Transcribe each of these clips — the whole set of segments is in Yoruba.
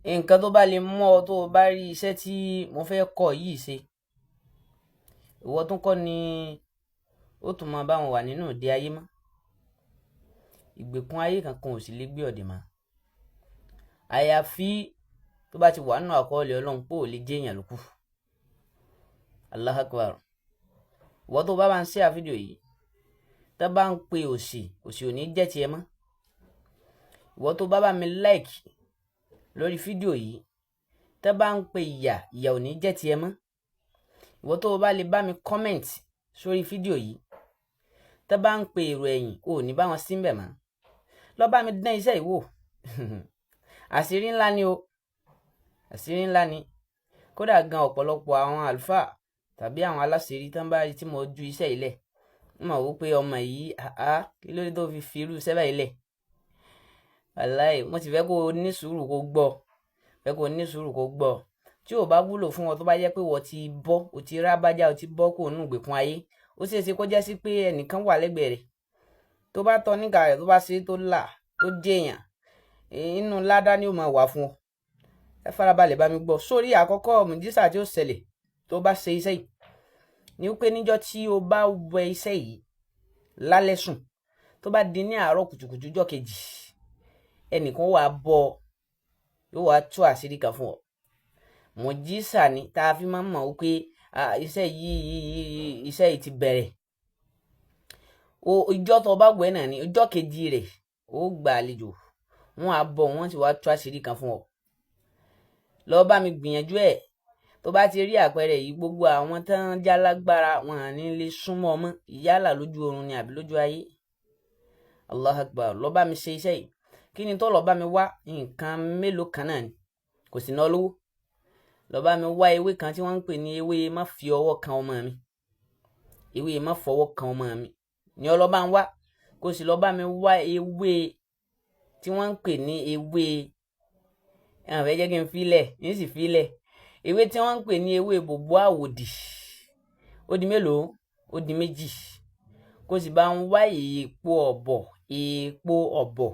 nǹkan tó bá lè mú ọ tó o bá rí iṣẹ́ tí mo fẹ́ kọ́ yìí ṣe, ìwọ tún kọ́ ni ó tún máa bá wọn wà nínú òde ayé mọ́. Ìgbèkùn ayé kankan ò sì lè gbé ọ̀dẹ̀ mọ́. Àyàfi tó bá ti wà nínú àkọọ́lẹ̀ Ọlọ́run pé ò lè jẹ́ èèyàn lókù. Allahu Akbar. Ìwọ tó bá ń share fídíò yìí, tó bá ń pe òsì ò ní jẹ́ tiẹ̀ mọ́. Ìwọ tó bá mi like lórí fídíò yìí, tó bá ń pe ìyà ò ní jẹ́ tiẹ̀ mọ́. Ìwọ tó bá lè bá mi comment sórí fídíò yìí, tó bá ń pe èrò ẹ̀yìn ò ní bá wọn sí ńbẹ̀ mọ́. Lọ bá mi dán iṣẹ́ yìí wò. Àṣírí ńlá ni o. Àṣírí ńlá ni. Kódà gan ọ̀pọ̀lọpọ̀ àwọn àlùfáà tàbí àwọn aláṣírí tán bá rí tí mo ju iṣẹ́ yìí lẹ̀, wọ́n mọ̀ wípé ọmọ yìí kí ló dé tó fi irú iṣẹ́ báyìí lẹ̀. Wàláhì, mo ti fẹ́ kó o ní sùúrù kó gbọ́. Fẹ́ kó o ní sùúrù kó gbọ́. Tí ò bá wúlò fún ọ tó bá jẹ́ pé wọ́n ti bọ́, o ti rábájá, o ti bọ́ kúrò nínú ìgbèkùn ayé, ó ṣeé ṣe kó jẹ́ sí pé ẹnìkan wà lẹ́gbẹ̀ẹ́ rẹ̀. Tó bá tọ́ nígbà rẹ̀ tó bá ṣe tó là tó jẹ́yàn, inú ládá ni ó máa wà fún ọ. Ẹ farabalẹ̀ bá mi gbọ́. Sórí àkọ́kọ́ mùjísà tí ó ṣẹlẹ̀ tó bá ṣe iṣẹ́ yìí ni wípé níjọ́ tí o bá wẹ iṣẹ́ yìí lálẹ́ sùn, tó bá di ní àárọ̀ kùtùkùtù ọjọ́ kejì, ẹnìkan wà bọ́ yóò wá tú àṣírí kan fún ọ. Mùjísà ni tá a fi máa ń mọ̀ wípé iṣẹ́ yìí ti bẹ̀rẹ̀. Ìjọ́ tó bá wẹ̀ náà ni ọjọ́ kejì rẹ̀ ó gba àlejò, wọ́n á bọ̀ wọ́n sì wá tú àṣírí kan fún ọ. Lọ bá mi gbìyànjú ẹ̀. Tó bá ti rí àpẹẹrẹ yìí, gbogbo àwọn tán já lágbára wọn à ní lè súnmọ́ ọmọ yálà lójú oorun ni àbí lójú ayé. Allahu Akbar. Lọ bá mi ṣe iṣẹ́ yìí. Kí ni tó lọ bá mi wá? Nǹkan mélòó kan náà ni, kò sì ná lówó. Lọ bá mi wá ewé kan tí wọ́n ń pè ní ewé má fi ọwọ́ kan ọmọ mi. Ewé má fọwọ́ kan ọmọ mi ni ọ lọ bá ń wá. Kò sì lọ bá mi wá ewé tí wọ́n ń pè ní ewé fẹ́ jẹ́ kí n filẹ̀, ní sì filẹ̀. Ewé tí wọ́n ń pè ní ewé bòbó àwòdì. Ó di mélòó? Ó di méjì. Kò sì bá ń wá èèpo ọ̀bọ̀.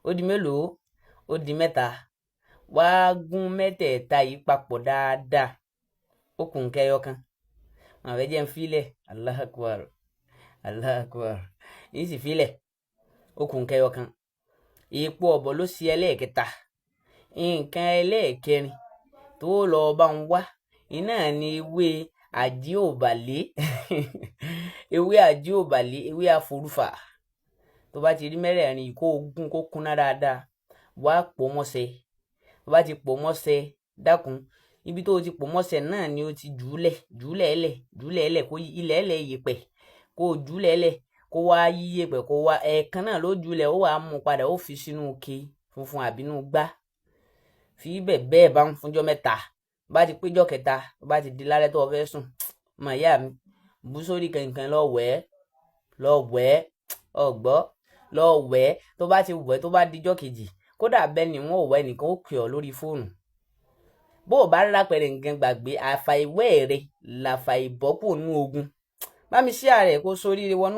Ó di mélòó? Ó di mẹ́ta. Wá gún mẹ́tẹ̀ẹ̀ta yìí papọ̀ dáadáa. Ó kù nǹkan ẹyọ kan. Fẹ́ jẹ́ n filẹ̀. Allahu Akbar. Allahu Akbar. Ní sì filẹ̀. Ó kù nǹkan ẹyọ kan. Èèpo ọ̀bọ̀ ló ṣe ẹlẹ́ẹ̀kẹta. Nǹkan ẹlẹ́ẹ̀kẹrin tó lọ bá ń wá iná ni ewé àjíòbàlé. Ewé àjíòbàlé, ewé àforúfà. Tó bá ti rí mẹ́rẹ̀ẹ̀rin yìí kó gún kó kúnná dáadáa, wá pò mọ́sẹ̀. Tó bá ti pò mọ́sẹ̀, dákun ibi tó ti pò mọ́sẹ̀ náà ni ó ti jùúlẹ̀ kó ilẹ̀ ẹlẹ̀ yẹ̀pẹ̀, kó jùúlẹ̀ ẹlẹ̀ kó wá yí yẹ̀pẹ̀ kó wá ẹ̀ẹ̀kan náà ló jùúlẹ̀, ó wá mú padà ó fi sínú ike funfun àbínú gbá. Fi bẹ́ẹ̀ bá ń fúnjọ́ mẹ́ta. Bá ti péjọ́ kẹta, bá ti di lálẹ́ tó fẹ́ sùn, ọmọ ìyá mi, bú sórí kankan lọ wẹ̀ ọ̀gbọ́, lọ wẹ̀. Tó bá ti wẹ̀ tó bá dijọ́ kejì, kódà bẹ́ẹ̀ ni wọ́n ò wẹ̀ nìkan ó pè ọ́ lórí fóònù. Bó o bá rápẹ̀rẹ̀ nǹkan gbàgbé, àfàìwẹ̀ rẹ̀ làfàìbọ́kù nú ogun. Bá mi share rẹ̀ kó sóríire wọnú.